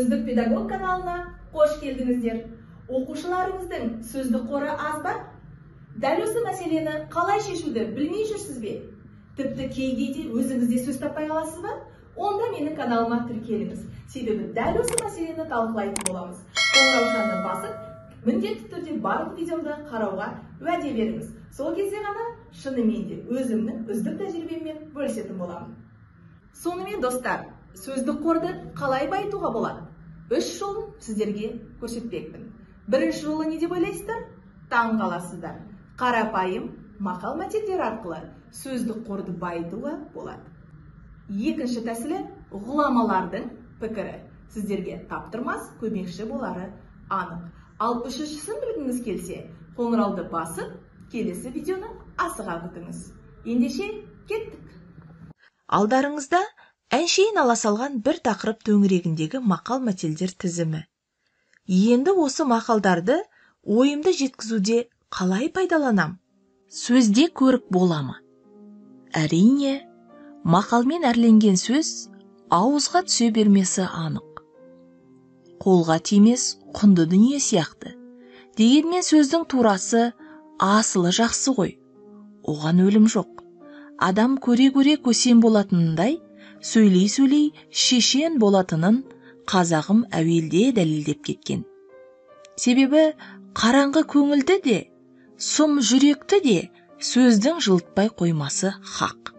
Үздік педагог каналына қош келдіңіздер. Оқушыларыңыздың сөздік қоры аз ба? Дәл осы мәселені қалай шешуді білмей жүрсіз бе? Тіпті кейде өзіңізде сөз таппай қаласыз ба? Онда менің каналыма тіркеліңіз. Себебі дәл осы мәселені талқылайтын боламыз. Қоңыраушаны басып, міндетті түрде барлық видеомды қарауға уәде беріңіз. Сол кезде ғана шынымен де өзімнің үздік тәжірибеммен бөлісетін боламын. Сонымен достар, сөздік қорды қалай байытуға болады? 3 жолын сіздерге көрсетпекпін. Бірінші жолы не деп ойлайсыздар? Таң қаласыздар. Қарапайым мақал мәтелдер арқылы сөздік қорды байытуға болады. Екінші тәсілі ғұламалардың пікірі. Сіздерге таптырмас көмекші болары анық. Ал үшіншісін білгіңіз келсе, қоңырауды басып, келесі видеоны асыға күтіңіз. Ендеше кеттік. Алдарыңызда әншейін ала салған бір тақырып төңірегіндегі мақал мәтелдер тізімі. Енді осы мақалдарды ойымды жеткізуде қалай пайдаланам? Сөзде көрік боламы? Әрине, мақалмен әрленген сөз ауызға түсе бермесі анық. Қолға тимес құнды дүние сияқты. Дегенмен сөздің турасы асылы жақсы ғой. Оған өлім жоқ. Адам көре-көре көсем болатынындай, сөйлей-сөйлей шешен болатынын қазағым әуелде дәлелдеп кеткен. Себебі қараңғы көңілді де, сұм жүректі де сөздің жылытпай қоймасы хақ.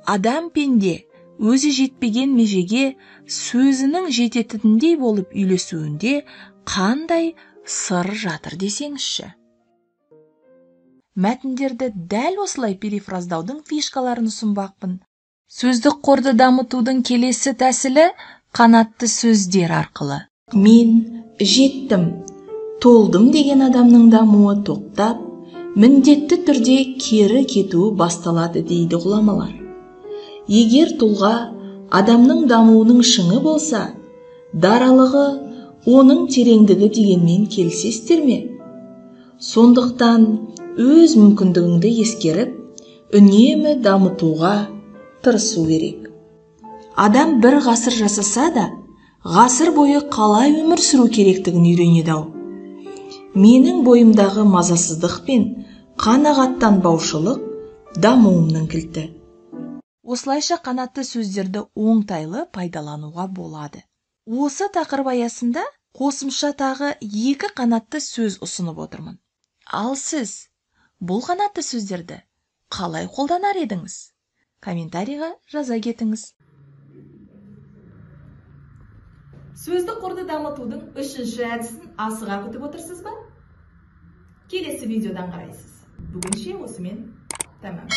Адам пенде өзі жетпеген межеге сөзінің жететіндей болып үйлесуінде қандай сыр жатыр десеңізші. Мәтіндерді дәл осылай перифраздаудың фишкаларын ұсынбақпын. Сөздік қорды дамытудың келесі тәсілі қанатты сөздер арқылы. Мен жеттім, толдым деген адамның дамуы тоқтап, міндетті түрде кері кетуі басталады дейді ғұламалар. Егер тұлға адамның дамуының шыңы болса, даралығы оның тереңдігі дегенмен келісесіздер ме? Сондықтан өз мүмкіндігіңді ескеріп, үнемі дамытуға тырысу керек. Адам бір ғасыр жасаса да, ғасыр бойы қалай өмір сүру керектігін үйренеді. Менің бойымдағы мазасыздық пен қанағаттанбаушылық дамуымның кілті. Осылайша қанатты сөздерді оңтайлы пайдалануға болады. Осы тақырып аясында қосымша тағы 2 қанатты сөз ұсынып отырмын. Ал сіз бұл қанатты сөздерді қалай қолданар едіңіз? Комментарийға жаза кетіңіз. Сөздік қорды дамытудың 3-ші әдісін асыға күтіп отырсыз ба? Келесі видеодан қарайсыз. Бүгінше осымен тәмам.